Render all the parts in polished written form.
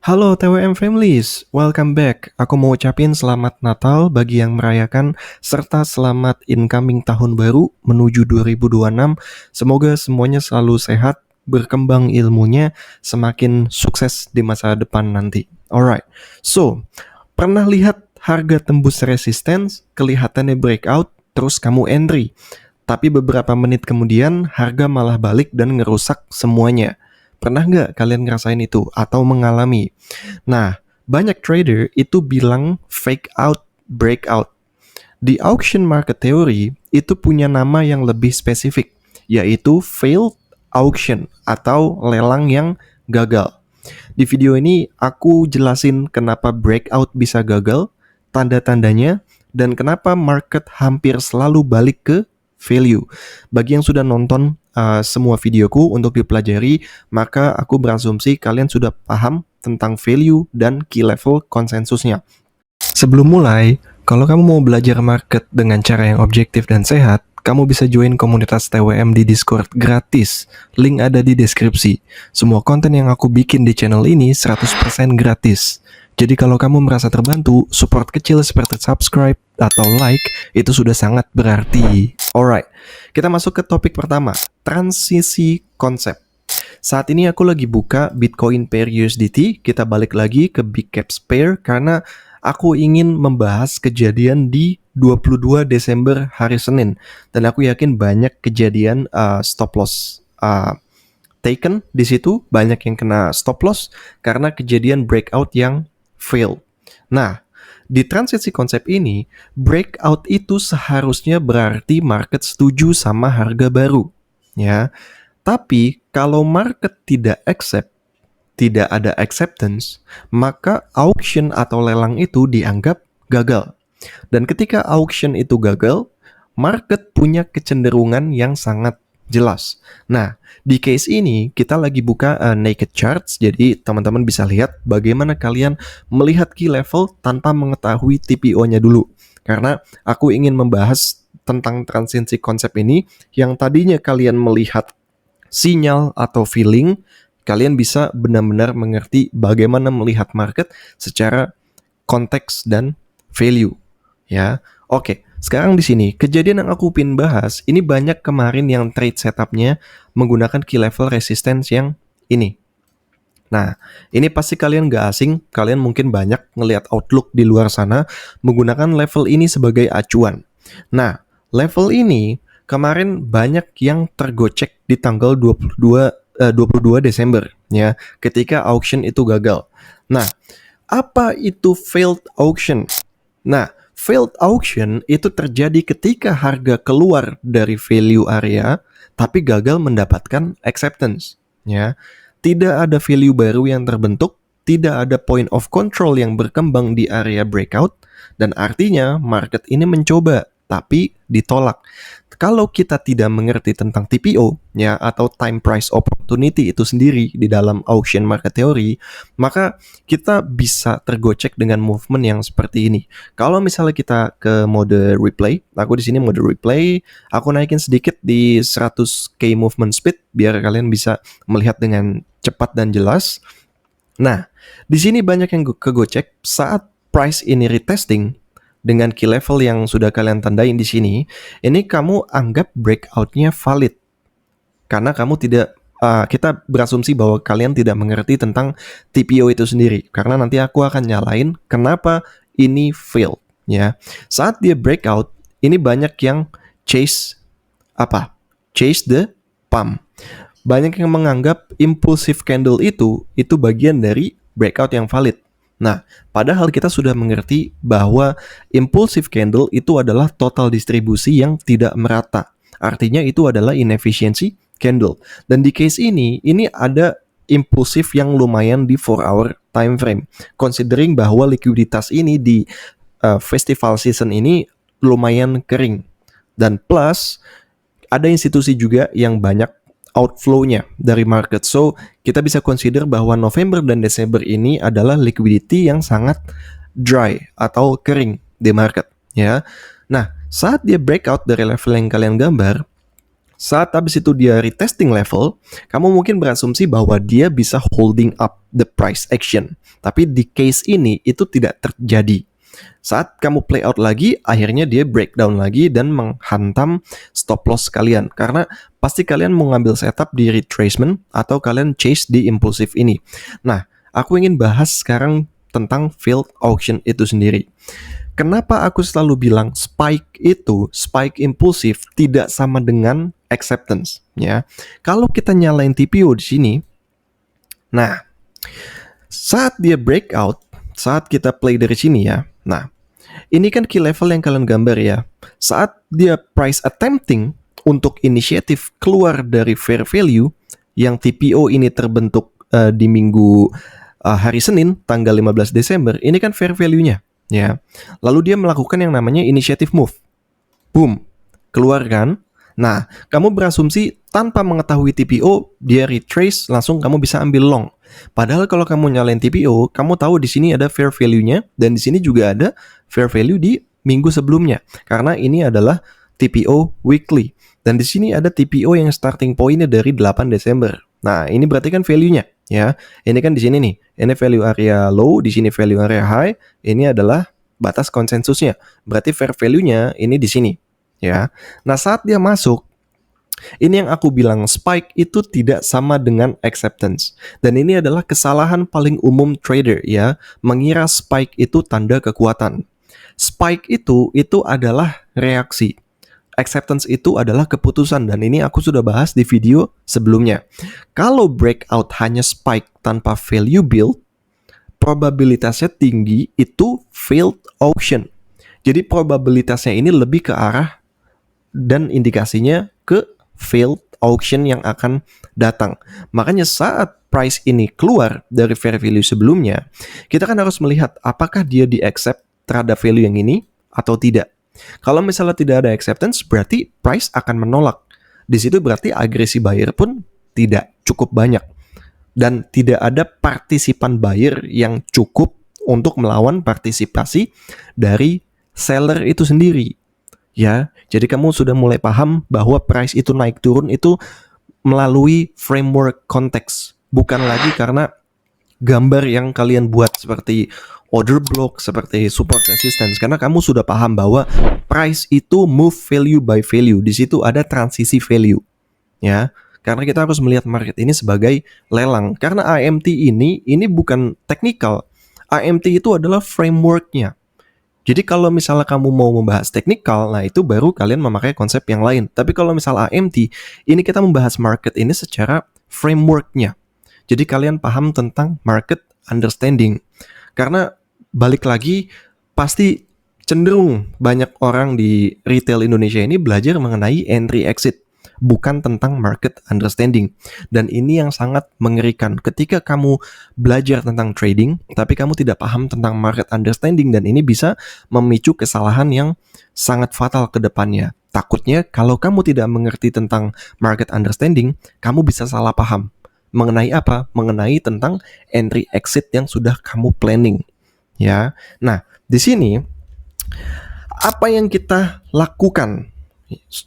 Halo TWM Families, welcome back. Aku mau ucapin selamat Natal bagi yang merayakan serta selamat incoming tahun baru menuju 2026. Semoga semuanya selalu sehat, berkembang ilmunya, semakin sukses di masa depan nanti. Alright, so pernah lihat harga tembus resistance, kelihatannya breakout, terus kamu entry. Tapi beberapa menit kemudian harga malah balik dan ngerusak semuanya. Pernah nggak kalian ngerasain itu atau mengalami? Nah, banyak trader itu bilang fake out, breakout. Di auction market theory itu punya nama yang lebih spesifik, yaitu failed auction atau lelang yang gagal. Di video ini aku jelasin kenapa breakout bisa gagal, tanda-tandanya, dan kenapa market hampir selalu balik ke value. Bagi yang sudah nonton semua videoku untuk dipelajari, maka aku berasumsi kalian sudah paham tentang value dan key level konsensusnya. Sebelum mulai, kalau kamu mau belajar market dengan cara yang objektif dan sehat, kamu bisa join komunitas TWM di Discord gratis. Link ada di deskripsi. Semua konten yang aku bikin di channel ini 100% gratis. Jadi kalau kamu merasa terbantu, support kecil seperti subscribe atau like itu sudah sangat berarti. Alright, kita masuk ke topik pertama, transisi konsep. Saat ini aku lagi buka Bitcoin pair USDT, kita balik lagi ke Big Caps pair karena aku ingin membahas kejadian di 22 Desember hari Senin. Dan aku yakin banyak kejadian stop loss taken di situ, banyak yang kena stop loss karena kejadian breakout yang fail. Nah, di transisi konsep ini, breakout itu seharusnya berarti market setuju sama harga baru, ya. Tapi kalau market tidak accept, tidak ada acceptance, maka auction atau lelang itu dianggap gagal. Dan ketika auction itu gagal, market punya kecenderungan yang sangat jelas. Nah, di case ini kita lagi buka naked charts, jadi teman-teman bisa lihat bagaimana kalian melihat key level tanpa mengetahui TPO-nya dulu. Karena aku ingin membahas tentang transisi konsep ini yang tadinya kalian melihat sinyal atau feeling, kalian bisa benar-benar mengerti bagaimana melihat market secara konteks dan value, ya. Oke, sekarang di sini kejadian yang aku pin bahas, ini banyak kemarin yang trade setupnya menggunakan key level resistance yang ini. Nah, ini pasti kalian gak asing, kalian mungkin banyak ngelihat outlook di luar sana menggunakan level ini sebagai acuan. Nah, level ini kemarin banyak yang tergocek di tanggal 22 Desember ya, ketika auction itu gagal. Nah, apa itu failed auction? Nah, failed auction itu terjadi ketika harga keluar dari value area tapi gagal mendapatkan acceptance, ya. Tidak ada value baru yang terbentuk, tidak ada point of control yang berkembang di area breakout, dan artinya market ini mencoba tapi ditolak. Kalau kita tidak mengerti tentang TPO ya atau time price opportunity itu sendiri di dalam auction market theory, maka kita bisa tergocek dengan movement yang seperti ini. Kalau misalnya kita ke mode replay, aku di sini mode replay, aku naikin sedikit di 100k movement speed biar kalian bisa melihat dengan cepat dan jelas. Nah, di sini banyak yang kegocek saat price ini retesting dengan key level yang sudah kalian tandain di sini. Ini kamu anggap breakout-nya valid karena kamu tidak kita berasumsi bahwa kalian tidak mengerti tentang TPO itu sendiri, karena nanti aku akan nyalain kenapa ini fail ya. Saat dia breakout, ini banyak yang chase the pump. Banyak yang menganggap impulsive candle itu bagian dari breakout yang valid. Nah, padahal kita sudah mengerti bahwa impulsive candle itu adalah total distribusi yang tidak merata. Artinya itu adalah inefficiency candle. Dan di case ini ada impulsif yang lumayan di 4 hour time frame. Considering bahwa likuiditas ini di festival season ini lumayan kering. Dan plus ada institusi juga yang banyak outflow-nya dari market. So, kita bisa consider bahwa November dan Desember ini adalah liquidity yang sangat dry atau kering di market, ya. Nah, saat dia breakout dari level yang kalian gambar, saat habis itu dia retesting level, kamu mungkin berasumsi bahwa dia bisa holding up the price action. Tapi di case ini itu tidak terjadi. Saat kamu play out lagi, akhirnya dia breakdown lagi dan menghantam stop loss kalian. Karena pasti kalian mau ngambil setup di retracement atau kalian chase di impulsif ini. Nah, aku ingin bahas sekarang tentang failed auction itu sendiri. Kenapa aku selalu bilang spike impulsif tidak sama dengan acceptance, ya. Kalau kita nyalain TPO di sini, nah, saat dia breakout, saat kita play dari sini ya. Nah, ini kan key level yang kalian gambar ya. Saat dia price attempting untuk inisiatif keluar dari fair value yang TPO ini terbentuk di minggu hari Senin tanggal 15 Desember, ini kan fair value-nya. Ya, lalu dia melakukan yang namanya initiative move. Boom, keluar kan? Nah, kamu berasumsi tanpa mengetahui TPO, dia retrace, langsung kamu bisa ambil long. Padahal kalau kamu nyalain TPO, kamu tahu di sini ada fair value-nya, dan di sini juga ada fair value di minggu sebelumnya. Karena ini adalah TPO weekly. Dan di sini ada TPO yang starting point-nya dari 8 Desember. Nah, ini berarti kan value-nya. Ya, ini kan di sini nih, ini value area low, di sini value area high, ini adalah batas konsensusnya. Berarti fair value-nya ini di sini, ya. Nah, saat dia masuk, ini yang aku bilang spike itu tidak sama dengan acceptance. Dan ini adalah kesalahan paling umum trader ya, mengira spike itu tanda kekuatan. Spike itu adalah reaksi. Acceptance itu adalah keputusan, dan ini aku sudah bahas di video sebelumnya. Kalau breakout hanya spike tanpa value build, probabilitasnya tinggi itu failed auction. Jadi probabilitasnya ini lebih ke arah dan indikasinya ke failed auction yang akan datang. Makanya saat price ini keluar dari fair value sebelumnya, kita kan harus melihat apakah dia di-accept terhadap value yang ini atau tidak. Kalau misalnya tidak ada acceptance, berarti price akan menolak. Di situ berarti agresi buyer pun tidak cukup banyak. Dan tidak ada partisipan buyer yang cukup untuk melawan partisipasi dari seller itu sendiri. Ya, jadi kamu sudah mulai paham bahwa price itu naik turun itu melalui framework konteks. Bukan lagi karena gambar yang kalian buat seperti order block, seperti support resistance, karena kamu sudah paham bahwa price itu move value by value. Di situ ada transisi value, ya. Karena kita harus melihat market ini sebagai lelang. Karena AMT ini bukan technical. AMT itu adalah frameworknya. Jadi kalau misalnya kamu mau membahas technical, nah itu baru kalian memakai konsep yang lain. Tapi kalau misalnya AMT, ini kita membahas market ini secara frameworknya. Jadi kalian paham tentang market understanding. Karena balik lagi, pasti cenderung banyak orang di retail Indonesia ini belajar mengenai entry exit, bukan tentang market understanding. Dan ini yang sangat mengerikan. Ketika kamu belajar tentang trading, tapi kamu tidak paham tentang market understanding, dan ini bisa memicu kesalahan yang sangat fatal ke depannya. Takutnya kalau kamu tidak mengerti tentang market understanding, kamu bisa salah paham. Mengenai apa? Mengenai tentang entry exit yang sudah kamu planning. Ya. Nah, di sini apa yang kita lakukan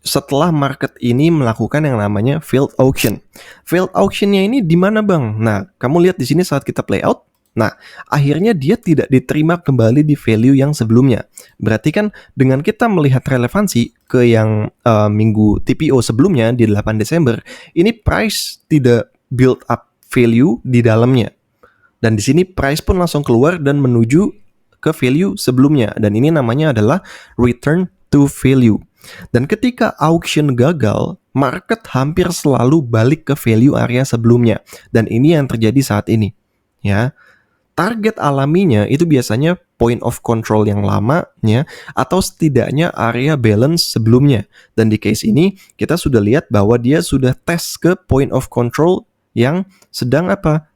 setelah market ini melakukan yang namanya failed auction? Failed auction-nya ini di mana, Bang? Nah, kamu lihat di sini saat kita play out. Nah, akhirnya dia tidak diterima kembali di value yang sebelumnya. Berarti kan dengan kita melihat relevansi ke yang minggu TPO sebelumnya di 8 Desember, ini price tidak build up value di dalamnya. Dan di sini price pun langsung keluar dan menuju ke value sebelumnya. Dan ini namanya adalah return to value. Dan ketika auction gagal, market hampir selalu balik ke value area sebelumnya. Dan ini yang terjadi saat ini. Ya, target alaminya itu biasanya point of control yang lama, ya, atau setidaknya area balance sebelumnya. Dan di case ini kita sudah lihat bahwa dia sudah tes ke point of control yang sedang apa?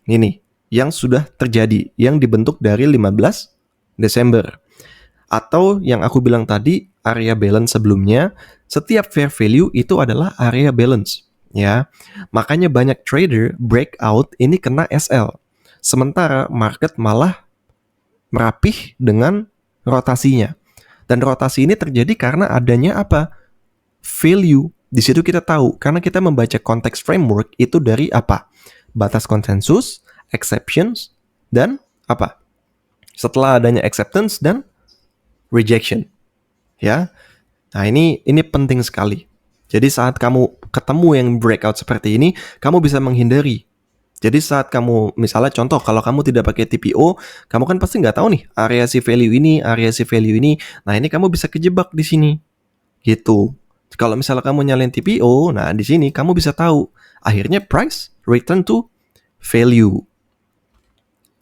Ini yang sudah terjadi, yang dibentuk dari 15 Desember. Atau yang aku bilang tadi, area balance sebelumnya, setiap fair value itu adalah area balance, ya. Makanya banyak trader breakout ini kena SL. Sementara market malah merapih dengan rotasinya. Dan rotasi ini terjadi karena adanya apa? Value. Di situ kita tahu, karena kita membaca konteks framework itu dari apa? Batas konsensus, exceptions, dan apa? Setelah adanya acceptance dan rejection. Ya. Nah, ini penting sekali. Jadi saat kamu ketemu yang breakout seperti ini, kamu bisa menghindari. Jadi saat kamu, misalnya contoh, kalau kamu tidak pakai TPO, kamu kan pasti nggak tahu nih area si value ini, area si value ini. Nah, ini kamu bisa kejebak di sini. Gitu. Kalau misalnya kamu nyalain TPO, nah di sini kamu bisa tahu. Akhirnya price return to value.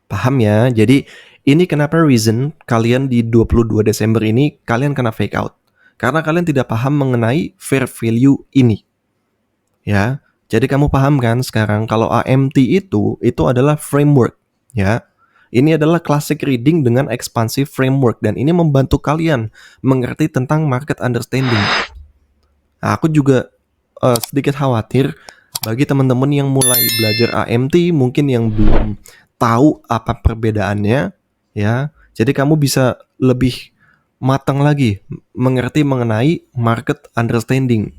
Paham ya? Jadi ini kenapa reason kalian di 22 Desember ini kalian kena fake out. Karena kalian tidak paham mengenai fair value ini. Ya. Jadi kamu paham kan sekarang kalau AMT itu adalah framework, ya. Ini adalah classic reading dengan expansive framework dan ini membantu kalian mengerti tentang market understanding. Nah, aku juga sedikit khawatir bagi teman-teman yang mulai belajar AMT mungkin yang belum tahu apa perbedaannya, ya. Jadi kamu bisa lebih matang lagi mengerti mengenai market understanding.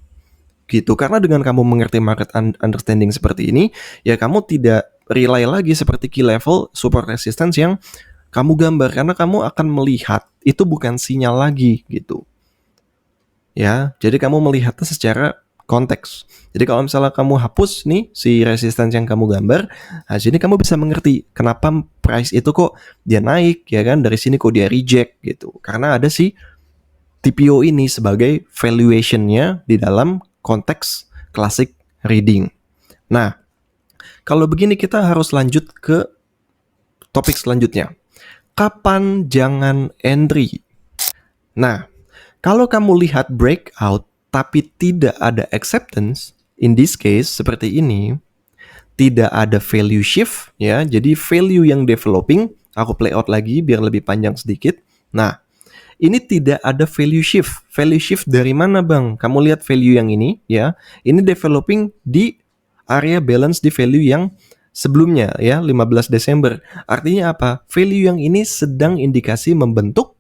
Gitu. Karena dengan kamu mengerti market understanding seperti ini, ya kamu tidak rely lagi seperti key level, support resistance yang kamu gambar karena kamu akan melihat itu bukan sinyal lagi gitu. Ya, jadi kamu melihatnya secara konteks. Jadi kalau misalnya kamu hapus nih si resistance yang kamu gambar, nah sini kamu bisa mengerti kenapa price itu kok dia naik ya kan, dari sini kok dia reject gitu. Karena ada si TPO ini sebagai valuation-nya di dalam konteks classic reading. Nah, kalau begini kita harus lanjut ke topik selanjutnya. Kapan jangan entry? Nah, kalau kamu lihat breakout tapi tidak ada acceptance, in this case seperti ini, tidak ada value shift ya. Jadi value yang developing, aku play out lagi biar lebih panjang sedikit. Nah, ini tidak ada value shift. Value shift dari mana, Bang? Kamu lihat value yang ini ya. Ini developing di area balance di value yang sebelumnya ya, 15 Desember. Artinya apa? Value yang ini sedang indikasi membentuk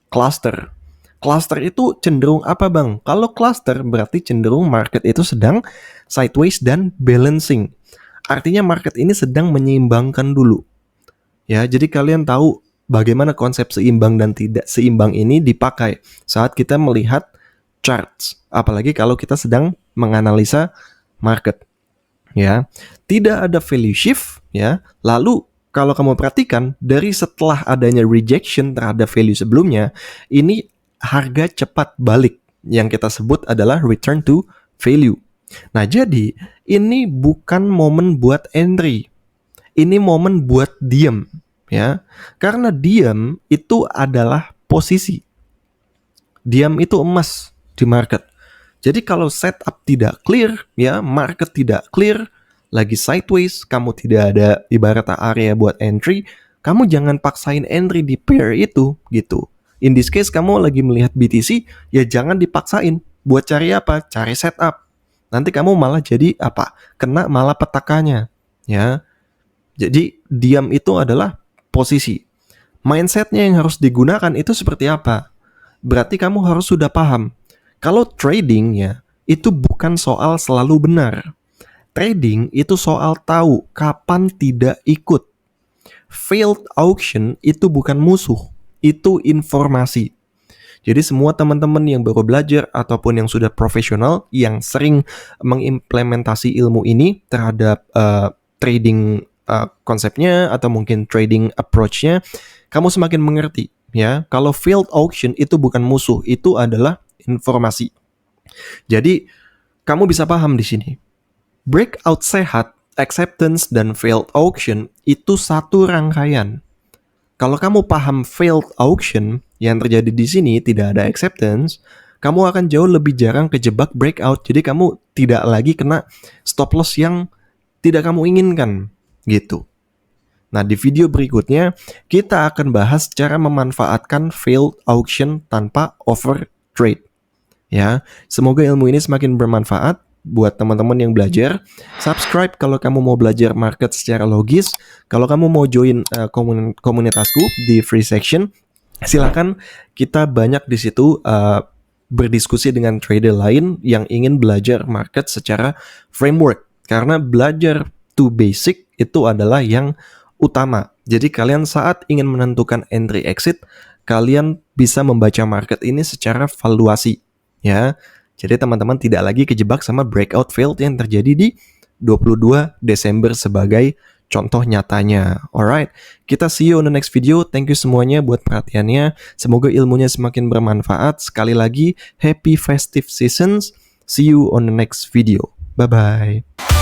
cluster. Cluster itu cenderung apa, Bang? Kalau cluster berarti cenderung market itu sedang sideways dan balancing. Artinya market ini sedang menyeimbangkan dulu. Ya, jadi kalian tahu bagaimana konsep seimbang dan tidak seimbang ini dipakai saat kita melihat charts, apalagi kalau kita sedang menganalisa market. Ya, tidak ada value shift ya. Lalu kalau kamu perhatikan dari setelah adanya rejection terhadap value sebelumnya, ini harga cepat balik yang kita sebut adalah return to value. Nah, jadi ini bukan momen buat entry. Ini momen buat diam ya. Karena diam itu adalah posisi. Diam itu emas di market. Jadi kalau setup tidak clear ya, market tidak clear, lagi sideways, kamu tidak ada ibarat area buat entry, kamu jangan paksain entry di pair itu gitu. In this case kamu lagi melihat BTC, ya jangan dipaksain. Buat cari apa? Cari setup. Nanti kamu malah jadi apa? Kena malah petakannya ya. Jadi diam itu adalah posisi. Mindsetnya yang harus digunakan itu seperti apa? Berarti kamu harus sudah paham. Kalau trading ya, itu bukan soal selalu benar. Trading itu soal tahu kapan tidak ikut. Failed auction itu bukan musuh, itu informasi. Jadi semua teman-teman yang baru belajar ataupun yang sudah profesional yang sering mengimplementasi ilmu ini terhadap trading konsepnya atau mungkin trading approach-nya, kamu semakin mengerti ya. Kalau failed auction itu bukan musuh, itu adalah informasi. Jadi kamu bisa paham di sini. Breakout sehat, acceptance dan failed auction itu satu rangkaian. Kalau kamu paham failed auction yang terjadi di sini tidak ada acceptance, kamu akan jauh lebih jarang kejebak breakout. Jadi kamu tidak lagi kena stop loss yang tidak kamu inginkan gitu. Nah, di video berikutnya kita akan bahas cara memanfaatkan failed auction tanpa overtrade. Ya, semoga ilmu ini semakin bermanfaat buat teman-teman yang belajar. Subscribe kalau kamu mau belajar market secara logis. Kalau kamu mau join komunitasku di free section, silakan. Kita banyak di situ berdiskusi dengan trader lain yang ingin belajar market secara framework. Karena belajar to basic itu adalah yang utama. Jadi kalian saat ingin menentukan entry exit, kalian bisa membaca market ini secara valuasi, ya. Jadi teman-teman tidak lagi kejebak sama breakout failed yang terjadi di 22 Desember sebagai contoh nyatanya. Alright, kita see you on the next video. Thank you semuanya buat perhatiannya. Semoga ilmunya semakin bermanfaat. Sekali lagi, happy festive seasons. See you on the next video. Bye-bye.